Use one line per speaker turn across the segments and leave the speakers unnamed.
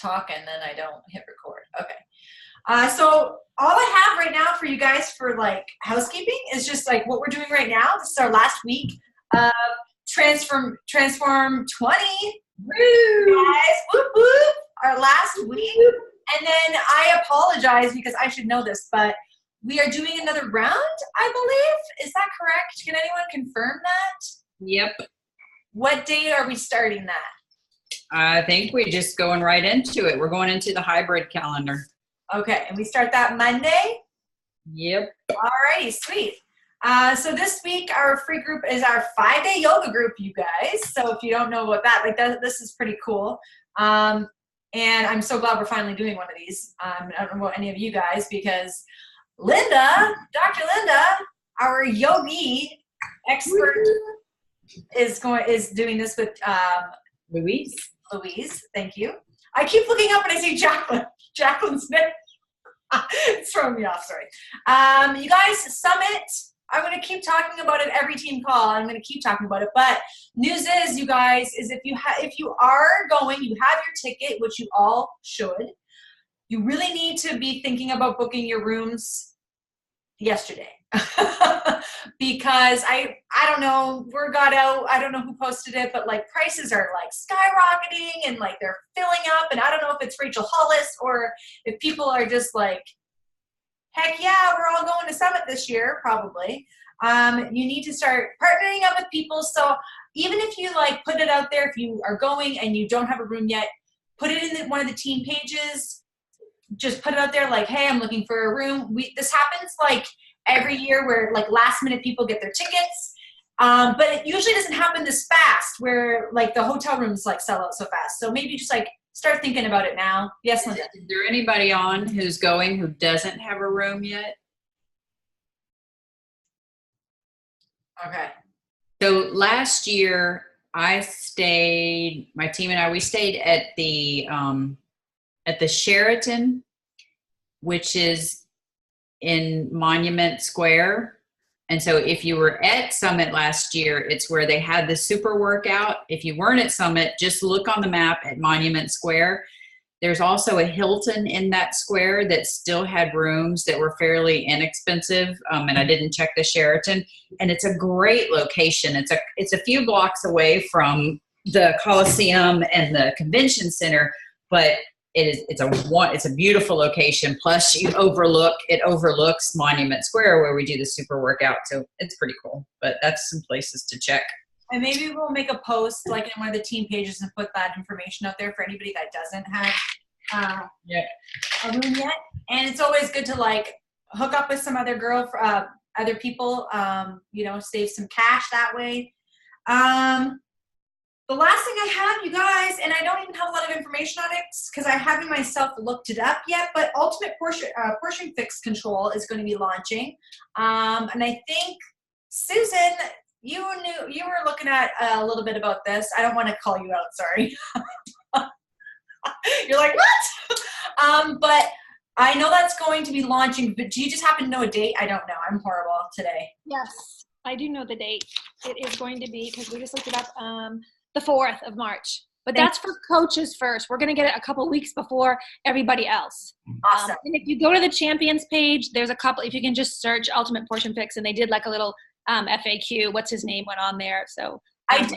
talk and then I don't hit record. Okay. So all I have right now for you guys for like housekeeping is just like what we're doing right now. This is our last week of Transform 20. Woo! Guys, whoop whoop! Our last week. And then I apologize because I should know this, but we are doing another round, I believe. Is that correct? Can anyone confirm that?
Yep.
What day are we starting that?
I think we're just going right into it. We're going into the hybrid calendar.
Okay, and we start that Monday?
Yep.
Alrighty, sweet. So this week our free group is our 5-day yoga group, you guys. So if you don't know about that, this is pretty cool. And I'm so glad we're finally doing one of these. I don't know about any of you guys because Linda, Dr. Linda, our yogi expert, is doing this with
Louise.
Louise, thank you. I keep looking up and I see Jacqueline. Jacqueline's name. It's throwing me off, sorry. You guys, Summit, I'm going to keep talking about it every team call. I'm going to keep talking about it. But news is, you guys, is if you are going, you have your ticket, which you all should, you really need to be thinking about booking your rooms yesterday. Because I don't know, word got out, I don't know who posted it, but like prices are like skyrocketing and like they're filling up, and I don't know if it's Rachel Hollis or if people are just like, heck yeah, we're all going to Summit this year, probably. You need to start partnering up with people. So even if you like put it out there, if you are going and you don't have a room yet, put it in one of the team pages. Just put it out there like, hey, I'm looking for a room. This happens like every year where like last minute people get their tickets. But it usually doesn't happen this fast where like the hotel rooms like sell out so fast. So maybe just like start thinking about it now. Yes, Linda.
Is there anybody on who's going who doesn't have a room yet?
Okay.
So last year my team and I, we stayed at the Sheraton, which is in Monument Square. And so if you were at Summit last year, it's where they had the super workout. If you weren't at Summit, just look on the map at Monument Square. There's also a Hilton in that square that still had rooms that were fairly inexpensive. And I didn't check the Sheraton. And it's a great location. It's a few blocks away from the Coliseum and the Convention Center, but it's a beautiful location. Plus it overlooks Monument Square where we do the super workout. So it's pretty cool, but that's some places to check.
And maybe we'll make a post like in one of the team pages and put that information out there for anybody that doesn't have a room yet. And it's always good to like hook up with some other other people, save some cash that way. The last thing I have, you guys, and I don't even have a lot of information on it because I haven't myself looked it up yet, but Ultimate Portion Fix Control is going to be launching. And I think, Susan, you were looking at a little bit about this. I don't want to call you out, sorry. You're like, what? But I know that's going to be launching, but do you just happen to know a date? I don't know. I'm horrible today.
Yes, I do know the date. It is going to be, because we just looked it up, the 4th of March. But that's for coaches first. We're going to get it a couple weeks before everybody else.
Awesome.
And if you go to the champions page, there's a couple, if you can just search Ultimate Portion Fix, and they did like a little FAQ, what's his name went on there. So
I did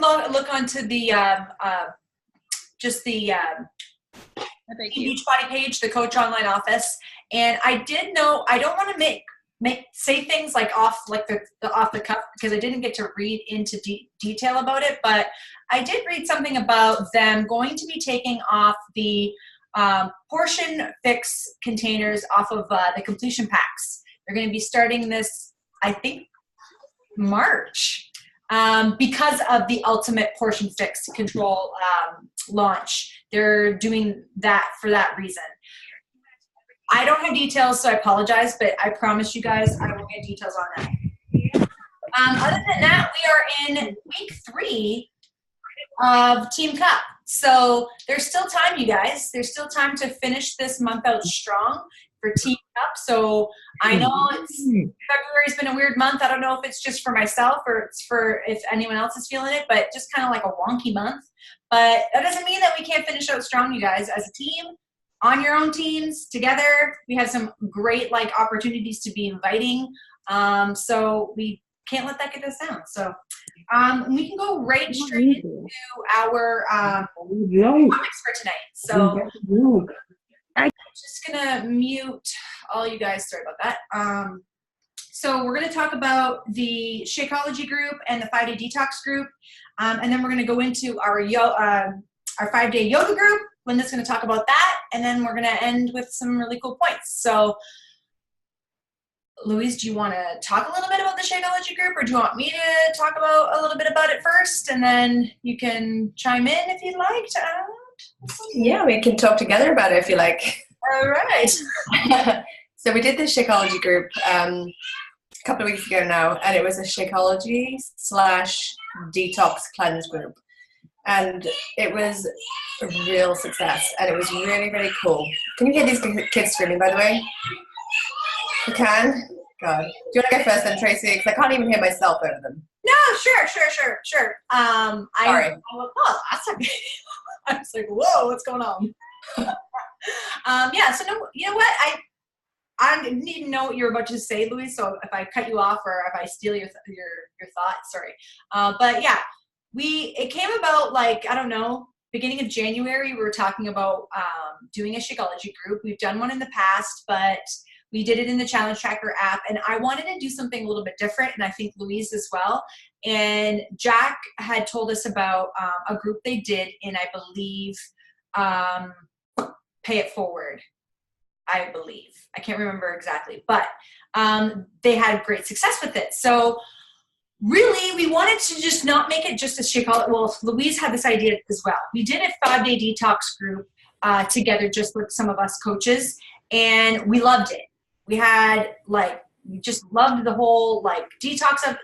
look onto the Beachbody page, the Coach Online Office, and I did know I don't want to say things like off the cuff because I didn't get to read into detail about it, but I did read something about them going to be taking off the portion fix containers off of the completion packs. They're going to be starting this, I think, March because of the Ultimate Portion Fix Control launch. They're doing that for that reason. I don't have details, so I apologize, but I promise you guys I will get details on that. Other than that, we are in week 3 of Team Cup. So there's still time, you guys. There's still time to finish this month out strong. for teaming up. So I know February's been a weird month. I don't know if it's just for myself or it's for if anyone else is feeling it, but just kind of like a wonky month. But that doesn't mean that we can't finish out strong, you guys, as a team, on your own teams, together. We have some great like opportunities to be inviting. So we can't let that get us down. So we can go right straight into our topics for tonight. So I'm just gonna mute all you guys. Sorry about that. So we're gonna talk about the Shakeology group and the 5-day detox group, and then we're gonna go into our 5-day yoga group. Linda's gonna talk about that, and then we're gonna end with some really cool points. So Louise, do you want to talk a little bit about the Shakeology group, or do you want me to talk about a little bit about it first, and then you can chime in if you'd like to add?
Yeah, we can talk together about it if you like.
All right.
So we did the Shakeology group a couple of weeks ago now, and it was a Shakeology / detox cleanse group. And it was a real success, and it was really, really cool. Can you hear these kids screaming, by the way? You can? God. Do you want to go first then, Tracy? Because I can't even hear myself over them.
No, sure.
Sorry.
Oh, that's okay. I was like, whoa, what's going on? Yeah, so no, you know what? I didn't even know what you were about to say, Louise, so if I cut you off or if I steal your thoughts, sorry. But yeah, it came about like, I don't know, beginning of January, we were talking about doing a Shakeology group. We've done one in the past, but we did it in the Challenge Tracker app, and I wanted to do something a little bit different, and I think Louise as well. And Jack had told us about a group they did in, I believe, Pay It Forward, I believe. I can't remember exactly, but they had great success with it. So really, we wanted to just not make it just a Shakeology. Well, Louise had this idea as well. We did a 5-day detox group together, just with some of us coaches, and we loved it. We had we just loved the whole detox of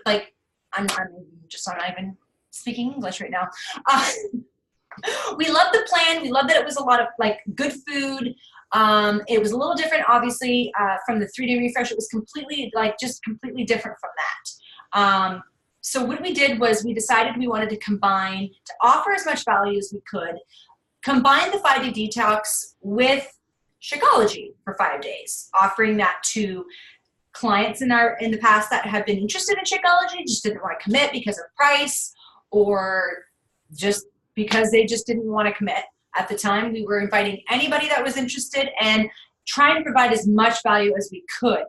I'm not even speaking English right now. We loved the plan. We loved that it was a lot of good food. It was a little different, obviously, from the 3-day refresh. It was completely completely different from that. So what we did was we decided we wanted to combine, to offer as much value as we could, combine the 5-day detox with Shakeology for 5 days, offering that to clients in the past that have been interested in Shakeology, just didn't want to commit because of price, or just because they just didn't want to commit at the time. We were inviting anybody that was interested and trying to provide as much value as we could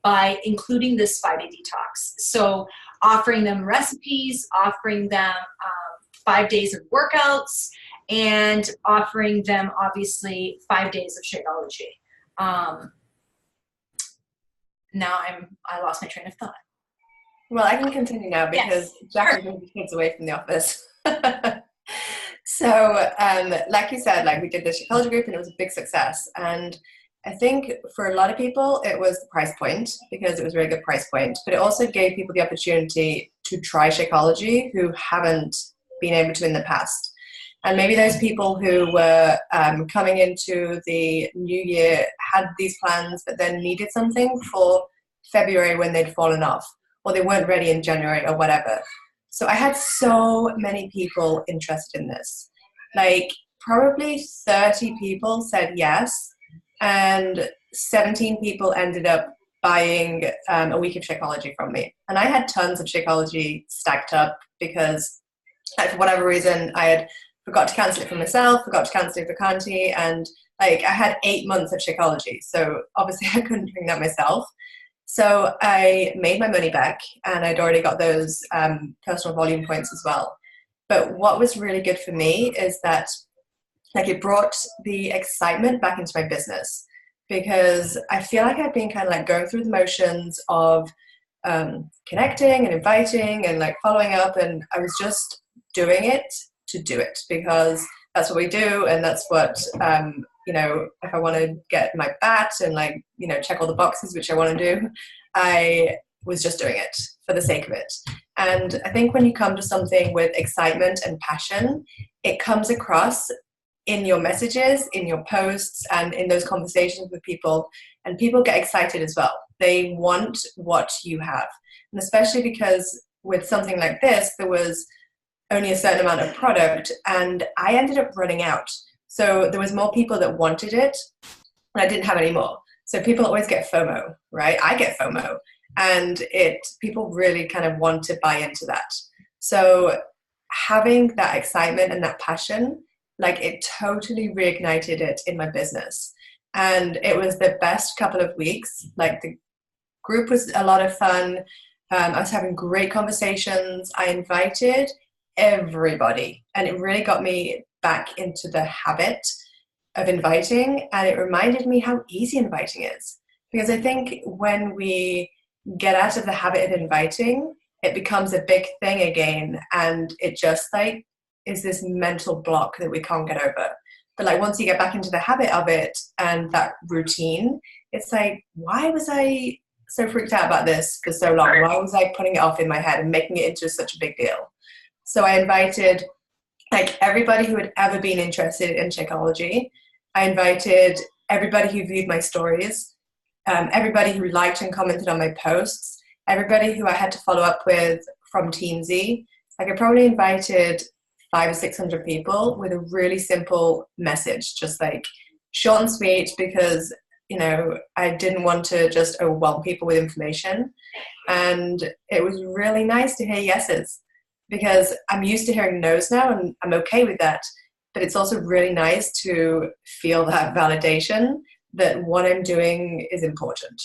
by including this 5-day detox. So offering them recipes, offering them 5 days of workouts, and offering them, obviously, 5 days of Shakeology. Now I lost my train of thought.
Well, I can continue now because
yes,
Jack
sure.
is moving the kids away from the office. So, like you said, we did the Shakeology group, and it was a big success. And I think for a lot of people, it was the price point, because it was a very good price point. But it also gave people the opportunity to try Shakeology who haven't been able to in the past. And maybe those people who were coming into the new year had these plans, but then needed something for February when they'd fallen off, or they weren't ready in January or whatever. So I had so many people interested in this. Probably 30 people said yes, and 17 people ended up buying a week of Shakeology from me. And I had tons of Shakeology stacked up because, for whatever reason, I had forgot to cancel it for myself, forgot to cancel it for Kanti, and I had 8 months of Shakeology. So obviously I couldn't drink that myself. So I made my money back, and I'd already got those personal volume points as well. But what was really good for me is that it brought the excitement back into my business, because I feel like I've been kind of going through the motions of connecting and inviting and following up, and I was just doing it to do it because that's what we do, and that's what if I want to get my bat and check all the boxes, which I want to do, I was just doing it for the sake of it. And I think when you come to something with excitement and passion, it comes across in your messages, in your posts, and in those conversations with people. And people get excited as well. They want what you have. And especially because with something like this, there was only a certain amount of product, and I ended up running out. So there was more people that wanted it, and I didn't have any more. So people always get FOMO, right? I get FOMO, and people really kind of want to buy into that. So having that excitement and that passion, like, it totally reignited it in my business. And it was the best couple of weeks. Like, the group was a lot of fun. I was having great conversations. I invited everybody, and it really got me back into the habit of inviting. And it reminded me how easy inviting is, because I think when we get out of the habit of inviting, it becomes a big thing again, and it just like is this mental block that we can't get over. But like, once you get back into the habit of it and that routine, it's like, why was I so freaked out about this for so long? Why was I putting it off in my head and making it into such a big deal? So I invited like everybody who had ever been interested in Shakeology. I invited everybody who viewed my stories, everybody who liked and commented on my posts, everybody who I had to follow up with from Teamsy. Like, I probably invited 500 or 600 people with a really simple message, just like short and sweet, because, you know, I didn't want to just overwhelm people with information. And it was really nice to hear yeses, because I'm used to hearing no's now, and I'm okay with that. But it's also really nice to feel that validation that what I'm doing is important.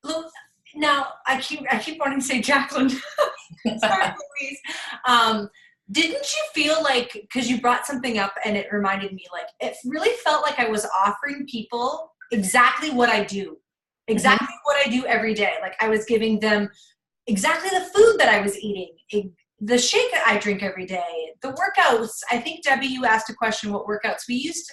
Look, now I keep wanting to say Jacqueline. Sorry, Louise. Didn't you feel like, because you brought something up and it reminded me, like, it really felt like I was offering people exactly what I do, exactly what I do every day. Like, I was giving them exactly the food that I was eating, the shake that I drink every day, the workouts. I think, Debbie, you asked a question, what workouts we used.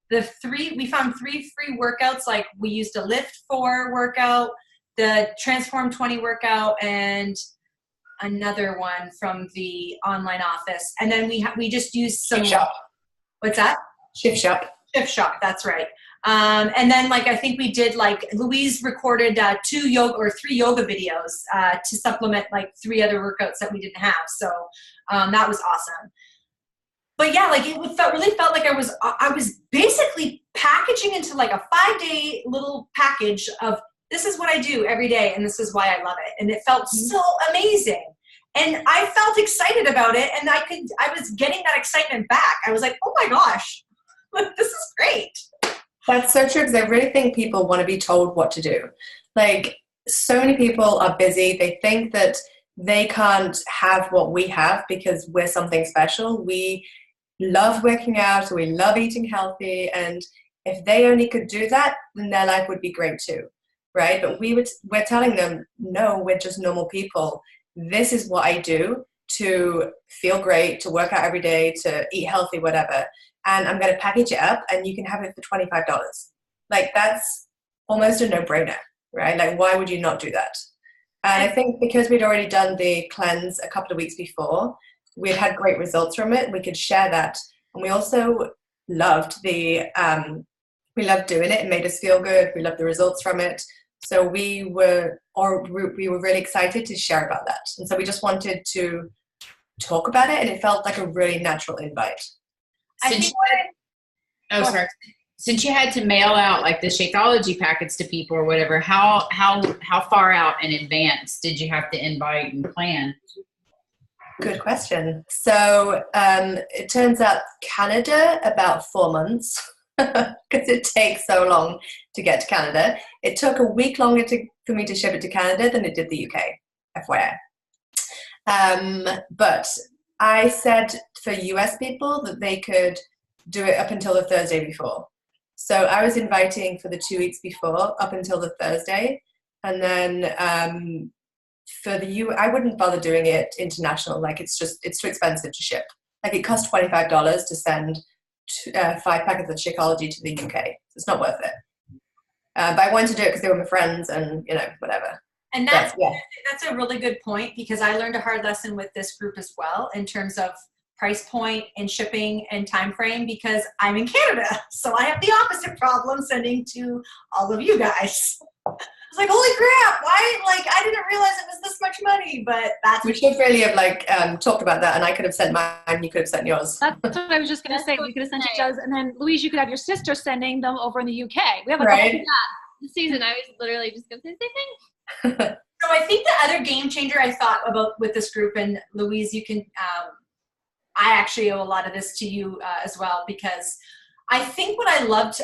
We found 3 free workouts. Like, we used a Lift 4 workout, the Transform 20 workout, and another one from the online office. And then we just used some.
Shift Shop.
What's that?
Shift Shop.
Shift Shop, that's right. And then, like, I think we did, like, Louise recorded 3 yoga videos to supplement like 3 other workouts that we didn't have. So that was awesome. But yeah, like, it really felt like I was basically packaging into like a 5-day little package of, this is what I do every day, and this is why I love it. And it felt so amazing. And I felt excited about it, and I was getting that excitement back. I was like, oh my gosh, this is great.
That's so true, because I really think people want to be told what to do. Like, so many people are busy. They think that they can't have what we have because we're something special. We love working out, or we love eating healthy. And if they only could do that, then their life would be great too, right? But we're telling them, no, we're just normal people. This is what I do to feel great, to work out every day, to eat healthy, whatever. And I'm going to package it up, and you can have it for $25. Like, that's almost a no-brainer, right? Like, why would you not do that? And I think because we'd already done the cleanse a couple of weeks before, we'd had great results from it. We could share that. And we also loved we loved doing it. It made us feel good. We loved the results from it. So we were really excited to share about that. And so we just wanted to talk about it, and it felt like a really natural invite.
Since you had to mail out like the Shakeology packets to people or whatever, how far out in advance did you have to invite and plan?
Good question. So it turns out Canada, about 4 months, because it takes so long to get to Canada. It took a week longer for me to ship it to Canada than it did the UK, FYI. But I said for US people that they could do it up until the Thursday before. So I was inviting for the 2 weeks before, up until the Thursday. And then for the I wouldn't bother doing it international. Like, it's too expensive to ship. Like, it cost $25 to send 5 packets of Shakeology to the UK. It's not worth it. But I wanted to do it because they were my friends, and, you know, whatever.
And that's a really good point, because I learned a hard lesson with this group as well, in terms of price point and shipping and time frame because I'm in Canada. So I have the opposite problem sending to all of you guys. It's like, holy crap, why? Like, I didn't realize it was this much money, but that's
We should really have talked about that, and I could have sent mine, you could have sent yours.
That's what I was just going to say. We could have sent each other's, and then Louise, you could have your sister sending them over in the UK. We have like a whole
This season, I was literally just going to say the same thing.
So I think the other game changer I thought about with this group, and Louise, you can, I actually owe a lot of this to you as well, because I think what I loved,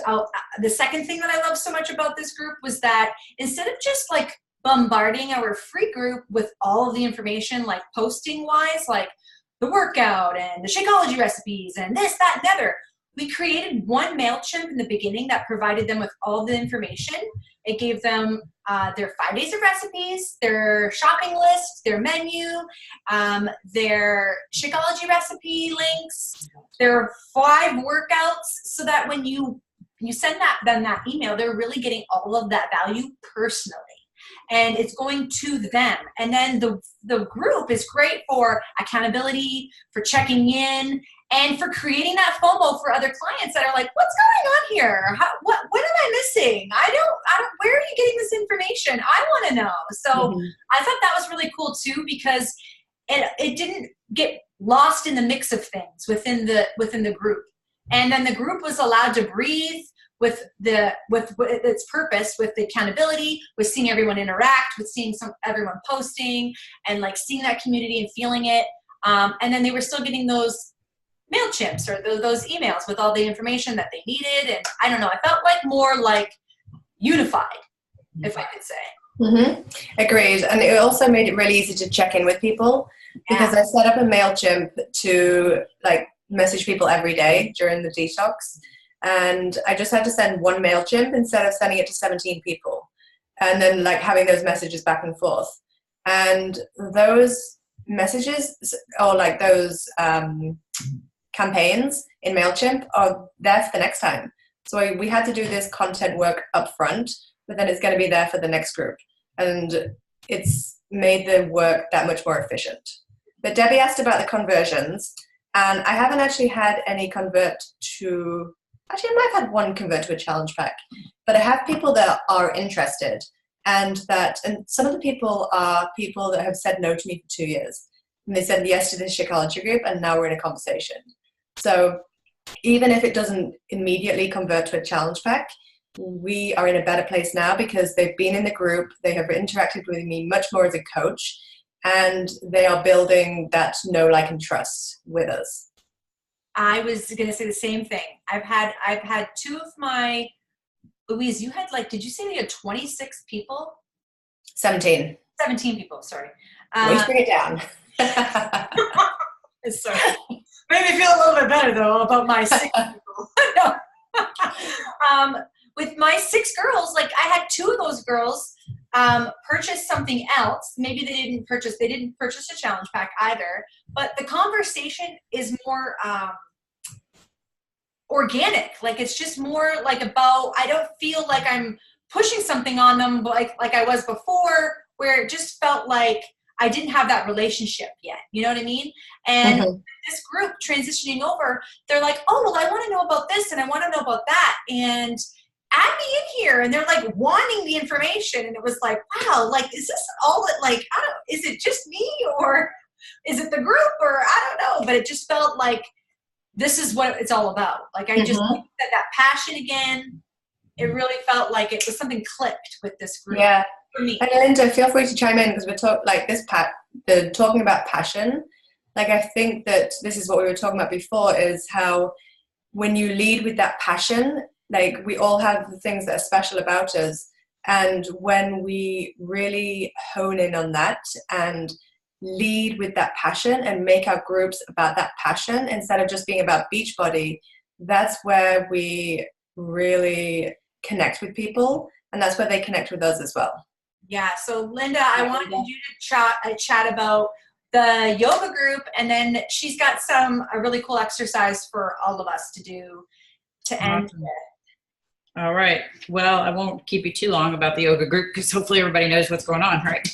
the second thing that I loved so much about this group was that instead of just like bombarding our free group with all of the information, like posting wise, like the workout and the Shakeology recipes and this, that, and the other, we created one MailChimp in the beginning that provided them with all the information. It gave them their 5 days of recipes, their shopping list, their menu, their Shakeology recipe links, their 5 workouts, so that when you send them that email, they're really getting all of that value personally. And it's going to them. And then the group is great for accountability, for checking in, and for creating that FOMO for other clients that are like, what's going on here? What am I missing? I don't, where are you getting this information? I want to know. So I thought that was really cool too, because it didn't get lost in the mix of things within the group. And then the group was allowed to breathe with its purpose, with the accountability, with seeing everyone interact, with seeing everyone posting, and like seeing that community and feeling it. And then they were still getting those MailChimps or those emails with all the information that they needed. And I don't know, I felt like more like unified, if I could say.
Agreed. And it also made it really easy to check in with people, because I set up a MailChimp to like message people every day during the detox. And I just had to send one MailChimp instead of sending it to 17 people. And then like having those messages back and forth. And those messages, or like those campaigns in MailChimp, are there for the next time. So we had to do this content work up front, but then it's going to be there for the next group. And it's made the work that much more efficient. But Debbie asked about the conversions, and I haven't actually had any convert to... Actually, I might have had one convert to a challenge pack, but I have people that are interested, and some of the people are people that have said no to me for 2 years, and they said yes to this Shakeology group, and now we're in a conversation. So even if it doesn't immediately convert to a challenge pack, we are in a better place now because they've been in the group, they have interacted with me much more as a coach, and they are building that know, like, and trust with us.
I was going to say the same thing. I've had 2 of my, Louise, you had like, did you say you had 26 people?
17
people, sorry.
Let's bring it down.
Sorry. Made me feel a little bit better though about my 6 people. With my 6 girls, like I had 2 of those girls purchase something else. Maybe they didn't purchase a challenge pack either, but the conversation is more organic. Like it's just more like about, I don't feel like I'm pushing something on them like I was before, where it just felt like I didn't have that relationship yet. You know what I mean? And this group transitioning over, they're like, oh, well, I want to know about this and I want to know about that. And add me in here. And they're like wanting the information. And it was like, wow, like, is this all that, like, is it just me or is it the group or I don't know, but it just felt like this is what it's all about. Like I just said that passion again. It really felt like it was something clicked with this group.
Yeah.
For me.
And Linda, feel free to chime in because we're talking about passion. Like I think that this is what we were talking about before, is how when you lead with that passion, like we all have the things that are special about us. And when we really hone in on that and lead with that passion and make our groups about that passion instead of just being about Beachbody, that's where we really connect with people. And that's where they connect with us as well.
Yeah. So Linda, I wanted you to chat about the yoga group, and then she's got a really cool exercise for all of us to do to end with.
All right. Well, I won't keep you too long about the yoga group because hopefully everybody knows what's going on, right?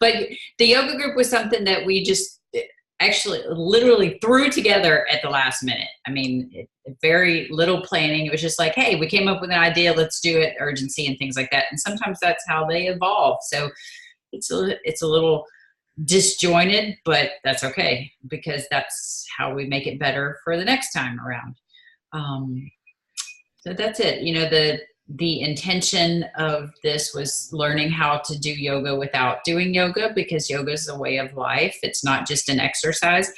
But the yoga group was something that we just actually literally threw together at the last minute. I mean, very little planning. It was just like, hey, we came up with an idea, let's do it, urgency and things like that. And sometimes that's how they evolve. So it's a little disjointed, but that's okay, because that's how we make it better for the next time around. So that's it. You know, the intention of this was learning how to do yoga without doing yoga, because yoga is a way of life. It's not just an exercise.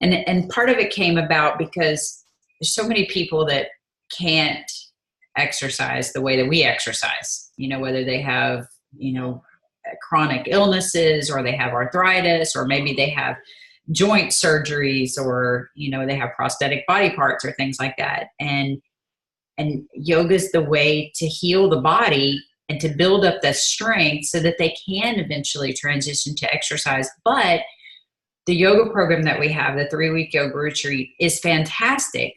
And part of it came about because there's so many people that can't exercise the way that we exercise, you know, whether they have, you know, chronic illnesses, or they have arthritis, or maybe they have joint surgeries, or, you know, they have prosthetic body parts or things like that. And yoga is the way to heal the body and to build up the strength so that they can eventually transition to exercise. But the yoga program that we have, the 3-week yoga retreat, is fantastic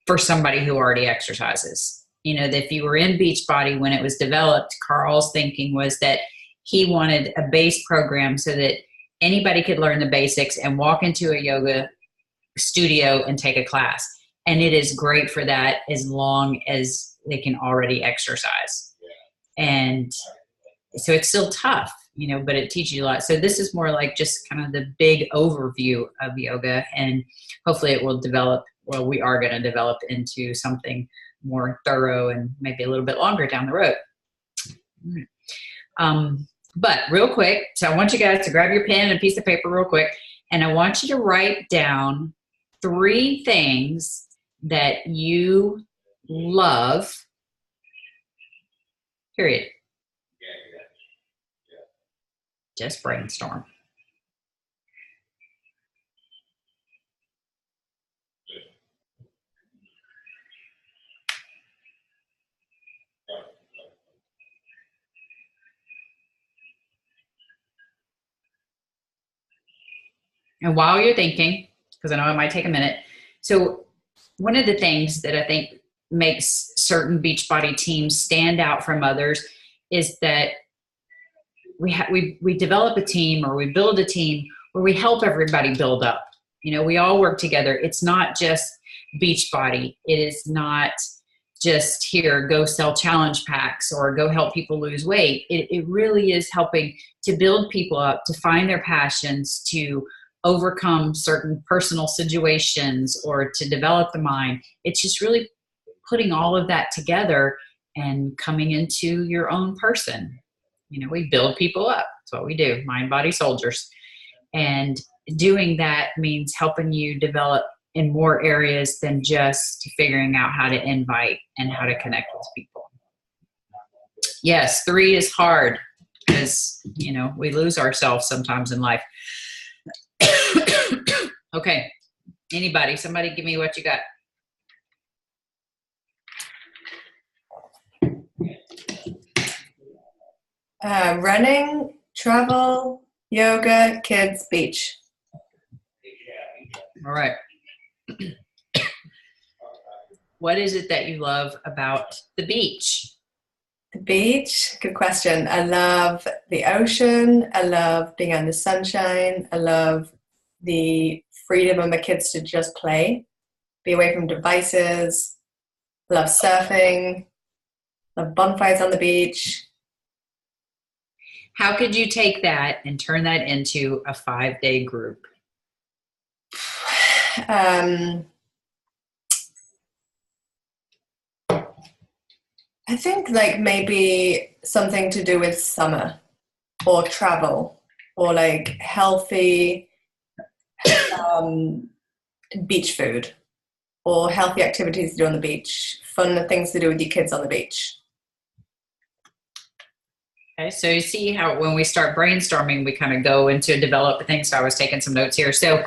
for somebody who already exercises. You know, that if you were in Beachbody when it was developed, Carl's thinking was that he wanted a base program so that anybody could learn the basics and walk into a yoga studio and take a class. And it is great for that as long as they can already exercise. And so it's still tough, you know, but it teaches you a lot. So this is more like just kind of the big overview of yoga, and hopefully it will develop, well, we are going to develop into something more thorough and maybe a little bit longer down the road. But real quick, so I want you guys to grab your pen and a piece of paper real quick, and I want you to write down 3 things that you love, period. Just brainstorm. And while you're thinking, because I know it might take a minute, so one of the things that I think makes certain Beachbody teams stand out from others is that we develop a team, or we build a team where we help everybody build up. You know, we all work together. It's not just Beachbody. It is not just here, go sell challenge packs or go help people lose weight. It really is helping to build people up, to find their passions, to overcome certain personal situations, or to develop the mind. It's just really putting all of that together and coming into your own person. You know, we build people up. That's what we do, mind, body, soldiers. And doing that means helping you develop in more areas than just figuring out how to invite and how to connect with people. Yes, 3 is hard because, you know, we lose ourselves sometimes in life. Okay, anybody, somebody give me what you got.
Running, travel, yoga, kids, beach.
All right. What is it that you love about the beach?
The beach, good question. I love the ocean. I love being out in the sunshine. I love the freedom of my kids to just play, be away from devices. I love surfing. I love bonfires on the beach.
How could you take that and turn that into a 5-day group?
I think like maybe something to do with summer or travel or like healthy beach food or healthy activities to do on the beach, fun things to do with your kids on the beach.
Okay, so you see how when we start brainstorming, we kind of go into develop things. So I was taking some notes here. So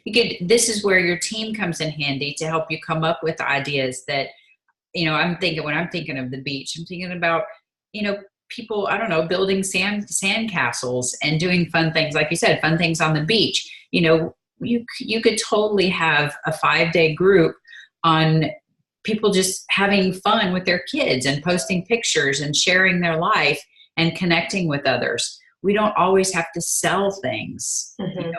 you could, this is where your team comes in handy to help you come up with ideas that, you know, I'm thinking, when I'm thinking of the beach, I'm thinking about, you know, people, I don't know, building sand castles and doing fun things. Like you said, fun things on the beach. You know, you could totally have a 5-day group on people just having fun with their kids and posting pictures and sharing their life and connecting with others. We don't always have to sell things.
Mm-hmm.
You know,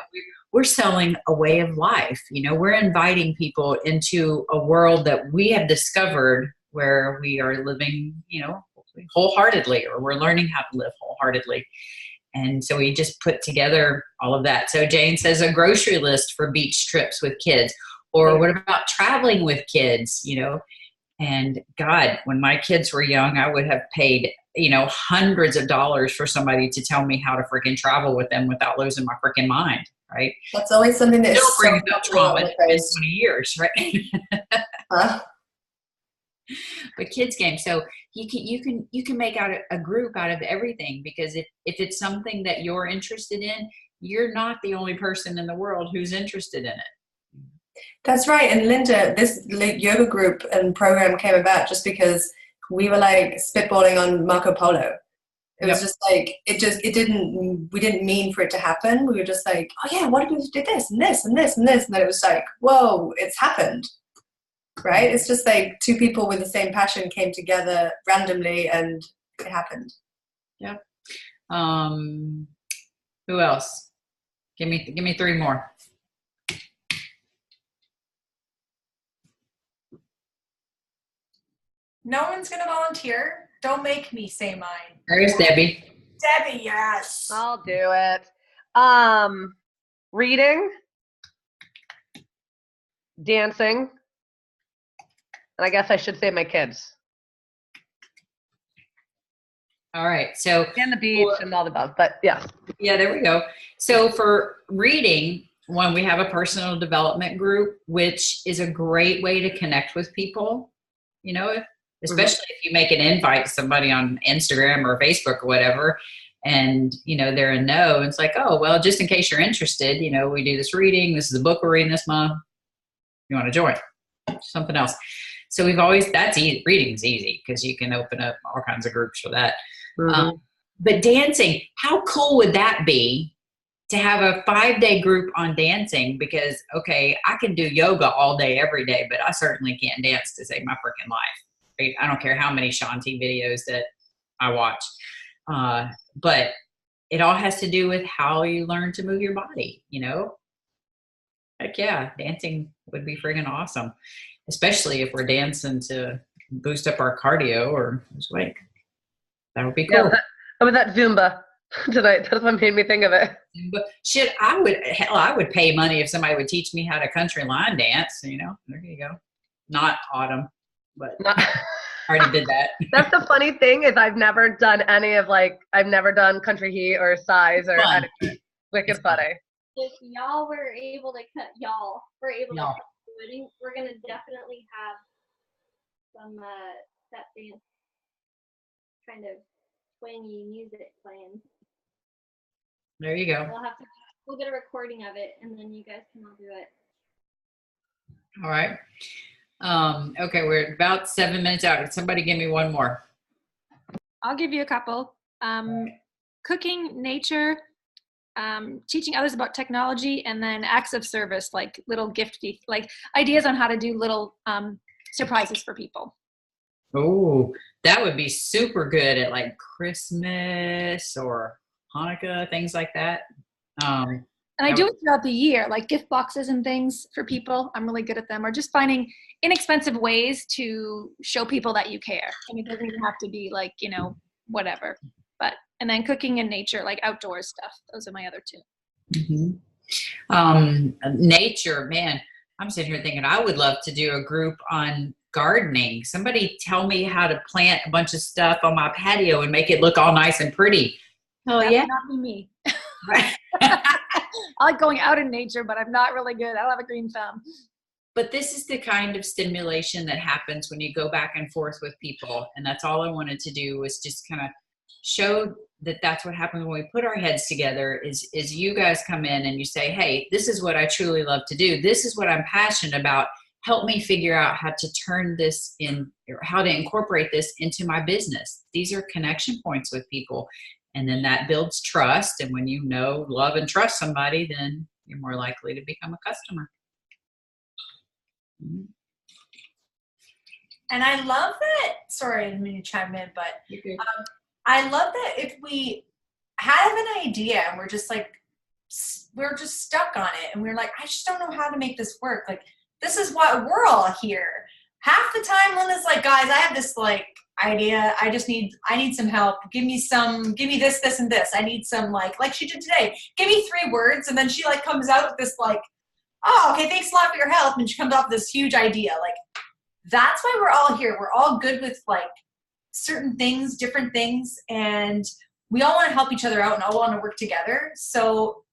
we're selling a way of life. We're inviting people into a world that we have discovered where we are living, wholeheartedly, or we're learning how to live wholeheartedly. And so we just put together all of that. So Jane says a grocery list for beach trips with kids, or what about traveling with kids, And God, when my kids were young, I would have paid, hundreds of dollars for somebody to tell me how to freaking travel with them without losing my freaking mind, right?
That's always something that
Still
so
brings up trauma in 20 years, right?
Huh?
But kids games, so you can make out a group out of everything, because if it's something that you're interested in, you're not the only person in the world who's interested in it.
That's right. And Linda, this yoga group and program came about just because we were like spitballing on Marco Polo. It was just like, we didn't mean for it to happen. We were just like, oh yeah, what if we did this and this and this and this? And then it was like, whoa, it's happened. Right? It's just like two people with the same passion came together randomly and it happened.
Yeah. Who else? Give me three more.
No one's gonna volunteer. Don't make me say mine.
There's Debbie.
Debbie, yes.
I'll do it. Reading, dancing, and I guess I should say my kids.
All right. So
And the beach and all the above, but yeah.
Yeah, there we go. So for reading, we have a personal development group, which is a great way to connect with people, especially if you make an invite to somebody on Instagram or Facebook or whatever, and, they're a no. It's like, oh, well, just in case you're interested, we do this reading. This is a book we're reading this month. You want to join? Something else. So that's easy. Reading's easy because you can open up all kinds of groups for that. But dancing, how cool would that be to have a 5-day group on dancing? Because, okay, I can do yoga all day, every day, but I certainly can't dance to save my freaking life. Right? I don't care how many Shanti videos that I watch. But it all has to do with how you learn to move your body, Heck yeah, dancing would be friggin' awesome, especially if we're dancing to boost up our cardio or lose weight. That would be cool.
Yeah, how about that Zumba tonight? That's what made me think of it.
But shit, I would pay money if somebody would teach me how to country line dance. There you go. Not Autumn, but I already did that.
That's the funny thing is I've never done any of I've never done Country Heat or Size or anything. Wicked funny.
If y'all were able to cut wedding, we're gonna definitely have some step dance kind of twangy music playing.
There you go.
We'll get a recording of it and then you guys can all do it.
All right. Okay, we're about 7 minutes out. Somebody give me one more.
I'll give you a couple. Cooking, nature, teaching others about technology, and then acts of service, like little gifty, like ideas on how to do little surprises for people.
Oh, that would be super good at like Christmas or Hanukkah, things like that.
And I do it throughout the year, like gift boxes and things for people. I'm really good at them. Or just finding inexpensive ways to show people that you care. And it doesn't even have to be like, whatever. And then cooking and nature, like outdoor stuff. Those are my other two.
Nature, man, I'm sitting here thinking I would love to do a group on gardening. Somebody tell me how to plant a bunch of stuff on my patio and make it look all nice and pretty. Oh,
That
yeah.
would not be me. I like going out in nature, but I'm not really good. I don't have a green thumb.
But this is the kind of stimulation that happens when you go back and forth with people. And that's all I wanted to do was just kind of show that that's what happens when we put our heads together is you guys come in and you say, hey, this is what I truly love to do. This is what I'm passionate about. Help me figure out how to turn this in, or how to incorporate this into my business. These are connection points with people. And then that builds trust. And when you know, love, and trust somebody, then you're more likely to become a customer. Mm-hmm.
And I love that, sorry, I didn't mean to chime in, but I love that if we have an idea and we're just like we're just stuck on it. And we're like, I just don't know how to make this work. Like, this is why we're all here. Half the time, Linda's like, guys, I have this like idea. I need some help. Give me this, this, and this. I need some like she did today. Give me 3 words. And then she like comes out with this like, oh, okay, thanks a lot for your help. And she comes off with this huge idea. Like, that's why we're all here. We're all good with like certain things, different things. And we all want to help each other out and all want to work together. So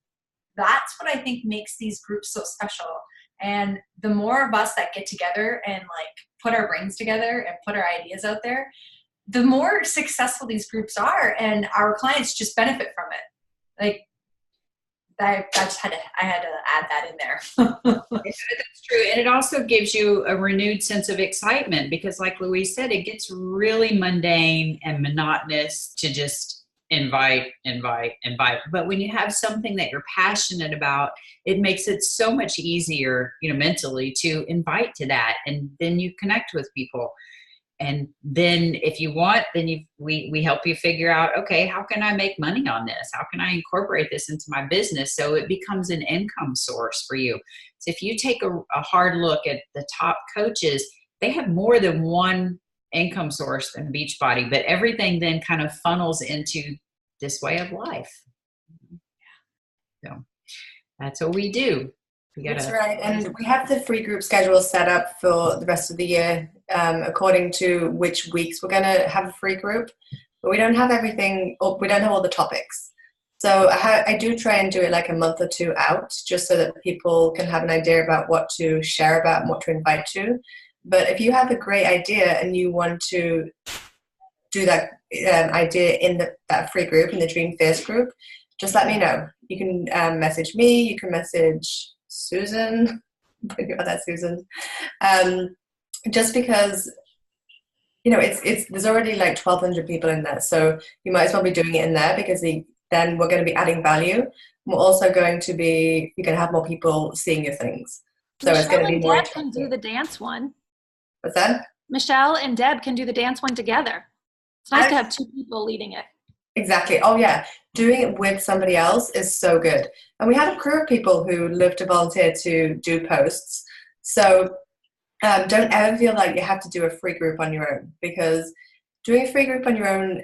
that's what I think makes these groups so special. And the more of us that get together and like put our brains together and put our ideas out there, the more successful these groups are, and our clients just benefit from it. Like, I had to add that in there.
That's true. And it also gives you a renewed sense of excitement because like Louise said, it gets really mundane and monotonous to just invite. But when you have something that you're passionate about, it makes it so much easier, mentally to invite to that. And then you connect with people. And then if you want, then we help you figure out, okay, how can I make money on this? How can I incorporate this into my business so it becomes an income source for you? So if you take a hard look at the top coaches, they have more than one income source than Beachbody, but everything then kind of funnels into this way of life. So that's what we do.
That's right. And we have the free group schedule set up for the rest of the year according to which weeks we're going to have a free group. But we don't have everything, or we don't have all the topics. So I do try and do it like a month or 2 out, just so that people can have an idea about what to share about and what to invite to. But if you have a great idea and you want to do that idea in that free group, in the Dream Fierce group, just let me know. You can message me, you can message Susan, Susan, just because there's already like 1,200 people in there, so you might as well be doing it in there because then we're going to be adding value. We're also going to be, you're going to have more people seeing your things, so
Michelle
it's going to be
and
more.
Deb can do the dance one.
What's that?
Michelle and Deb can do the dance one together. It's nice to have 2 people leading it.
Exactly. Oh yeah, doing it with somebody else is so good. And we have a crew of people who love to volunteer to do posts. So don't ever feel like you have to do a free group on your own, because doing a free group on your own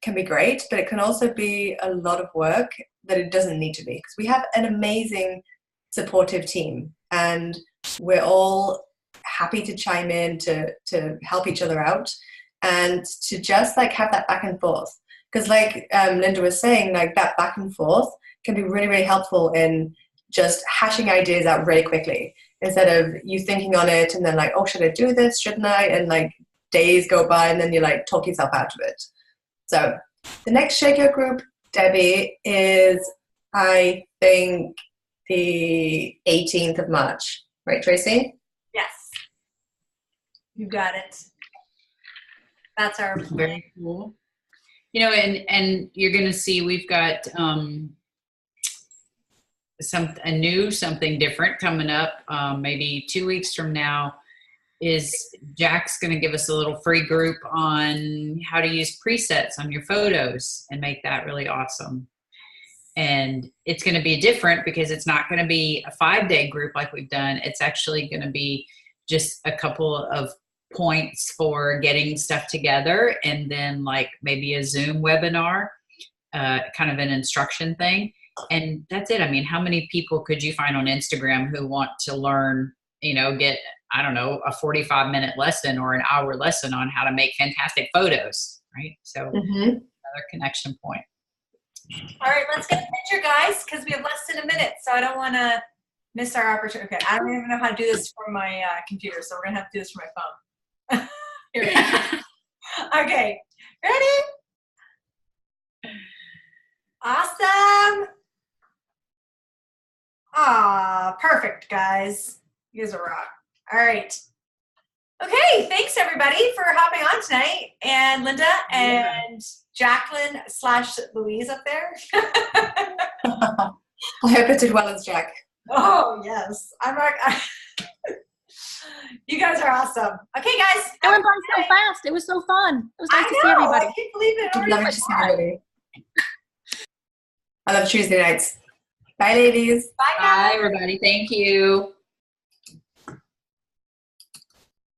can be great, but it can also be a lot of work that it doesn't need to be, because we have an amazing supportive team and we're all happy to chime in to help each other out and to just like have that back and forth. Because like Linda was saying, like that back and forth can be really, really helpful in just hashing ideas out really quickly, instead of you thinking on it and then like, oh, should I do this? Shouldn't I? And like days go by and then you like talk yourself out of it. So the next Shake Your group, Debbie, is I think the 18th of March. Right, Tracy?
Yes. You got it. That's our plan.
Very cool. And you're going to see we've got something different coming up. Maybe 2 weeks from now is Jack's going to give us a little free group on how to use presets on your photos and make that really awesome. And it's going to be different because it's not going to be a 5-day group like we've done. It's actually going to be just a couple of points for getting stuff together, and then like maybe a Zoom webinar, kind of an instruction thing. And that's it. I mean, how many people could you find on Instagram who want to learn, get, I don't know, a 45-minute lesson or an hour lesson on how to make fantastic photos, right? So another connection point.
All right, let's get a picture, guys, because we have less than a minute, so I don't want to miss our opportunity. Okay, I don't even know how to do this from my computer, so we're going to have to do this from my phone. Here we go. Okay, ready? Awesome. Perfect, guys. You guys are rock. All right. Okay, thanks everybody for hopping on tonight, and Linda and Jacqueline / Louise up there.
I hope it did well as Jack.
Oh yes, you guys are awesome. Okay, guys.
It went by so fast. It was so fun. It was nice to see everybody.
I can't believe it.
I love Tuesday nights. Bye, ladies.
Bye, guys.
Bye, everybody. Thank you.